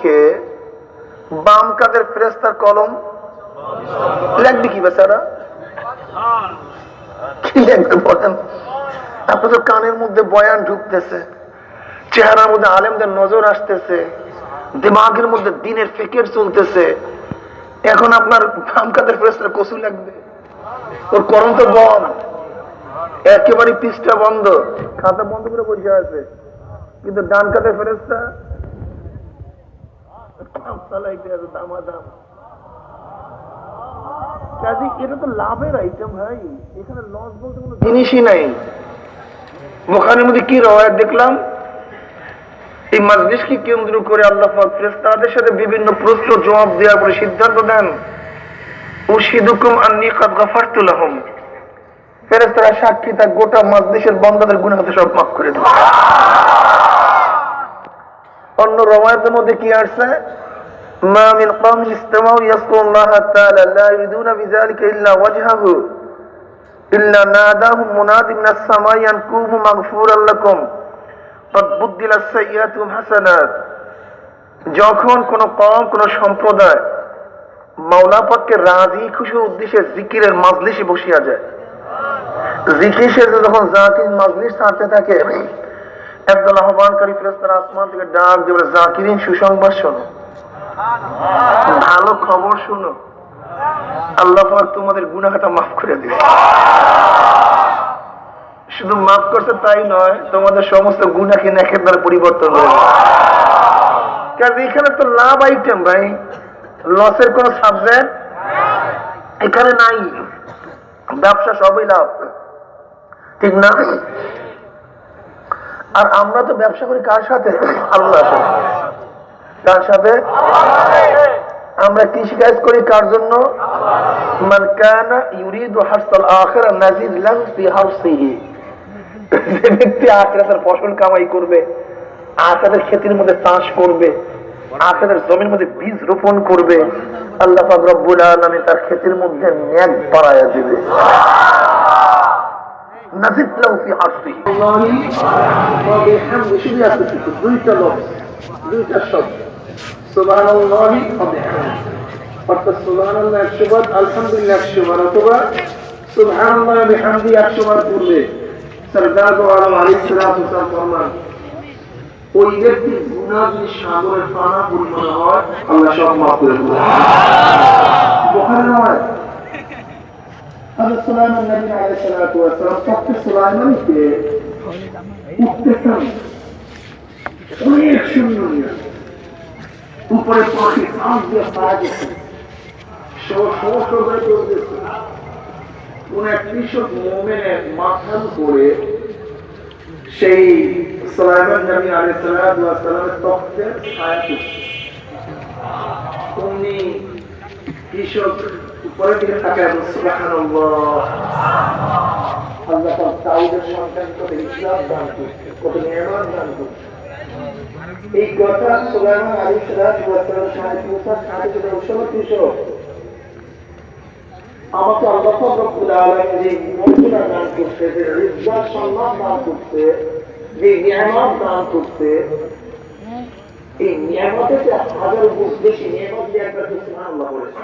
পক্ষে বাম কাদের ফেরেশতার কলম লিখবে কি বেচারা? কি লিখবে বলেন? আপনাদের কানের মধ্যে বয়ান ঢুকতেছে, চেহারার মধ্যে আলেমদের নজর আসতেছে, দিমাগের মধ্যে দিনের ফিকির চলতেছে, এখন আপনার বাম কাদের ফেরেশতার কসু লাগবে? ওর কলম তো বন্ধ, একেবারে পৃষ্ঠা বন্ধ, খাতা বন্ধ করে বসে আছে, কিন্তু ডান কাদের ফেরেশতা দামাদাম। কাজে এটা তো লাভের আইটেম ভাই, এখানে লস বলতে কোনো জিনিসই নাই। বুখারীর মধ্যে কি রওয়ায়াত দেখলাম, এই মাজলিসকে কেন্দ্র করে আল্লাহ পাক ফেরেশতাদের সাথে বিভিন্ন প্রশ্ন জবাব দেওয়ার পরে সিদ্ধান্ত দেন, উশহিদুকুম আন্নী কাদ গাফারতু লাহুম। ফেরেশতারা সাক্ষী, তার গোটা মাজলিসের বান্দাদের গুনাহ সব মাফ করে দেবে। অন্য রওয়ায়াতের মধ্যে কি আসছে, মা মিন কওমিন ইসতামাউ ইয়াসকুরুল্লাহ তাআলা লা ইউরিদুনা বিযালিকা ইল্লা ওয়াজহাহু ইল্লা নাদাহুম মুনাদি মিনাস সামাই আন কুমু মাগফুরাল লাকুম ক্বাদ বুদ্দিলাস সাইয়্যাতুহুম হাসানাত। যখন কোন কওম, কোন সম্প্রদায় মাওলা পাককে রাজি খুশির উদ্দেশ্যে জিকিরের মাজলিসে বসিয়া যায়, জিকির শেষে যখন জাকির মাজলিস ছাড়তে থাকে, একদল আহ্বানকারী ফেরেশতারা আসমান থেকে ডাক দিয়ে, জাকিরিন সুসংবাদ শোনো, ভালো খবর শোনো, আল্লাহ পাক তোমাদের গুনাহ খাতা মাফ করে দিবে। শুধু মাফ করছে তাই নয়, তোমাদের সমস্ত গুনাহকে নেকের দ্বারা পরিবর্তন করে দেবে। কাজে এখানে তো লাভ আইটেম ভাই, লসের কোন সাবজেক্ট এখানে নাই। ব্যবসা সবই লাভ, ঠিক না? আর আমরা তো ব্যবসা করি কার সাথে? আল্লাহর সাথে। কার সাথে? আমরা কৃষি কাজ করি কার জন্য? মান কানা ইউরিদু হারসাল আখিরা নাজিদ লাহু ফি হারসিহি। যে ব্যক্তি আখিরাতের ফসল কামাই করবে, আখিরাতের ক্ষেতের মধ্যে চাষ করবে, আখিরাতের জমির মধ্যে বীজ রোপণ করবে, আল্লাহ পাক রব্বুল আলামিন তার ক্ষেতের মধ্যে নেক বাড়ায়া দিবে। নাজিদ লাহু ফি হারসিহি। আল্লাহি ওয়া বিহামদি, শুধু আছে দুইটা লফজ, দুইটা শব্দ, সুবহানাল্লাহি ওয়া বিহামদি। অর্থাৎ সুবহানাল্লাহ 100 বার, আলহামদুলিল্লাহ 100 বার, অথবা সুবহানাল্লাহ ওয়া বিহামদি 100 বার পড়বে। সরদার দো আলম আলাইহিস সালাতু ওয়াস সালাম ফরমান, ওই ব্যক্তির গুনাহ যদি সাগরের পানা পরিমাণ হয়, আল্লাহ সব মাফ করে দেবে। বুখারী রওয়ায়াত, হযরত সুলাইমান নবী আলাইহিস সালাতু ওয়াস সালাম তখতে সুলাইমানকে উঠতেছেন, অনেক সুন্দর নিয়ে উপরে পাখি সাঁস দিয়ে পাড়া গেছে, সমস্ত করে চলতেছে। কোন এক কৃষক মুমিনের মাথার উপরে সেই সুলাইমান নবী আলাইহিস সালাতু ওয়াস সালামের তখতের ছায়া পড়ছে। উনি কৃষক উপরের দিকে তাকায়, সুবহানাল্লাহ, আল্লাহ পাক দাউদের সন্তান কত ইসলাম দান করছে, কত নিয়ামত দান করছে। এই কথা সুলাইমান আলাইহিস সালাতু ওয়াস সালামের সাথে পৌঁছার সাথে সাথে উৎসব কৃষক, আমাকে আল্লাহ পাক রব্বুল আলামিন যে মর্যাদা দান করছে, যে রিজওয়ান সম্মান দান করছে, যে নিয়ামত দান করছে, এই নিয়ামতের হাজার গুণ বেশি নিয়ামত দিয়ে একবার সুবহানাল্লাহ বলেছে।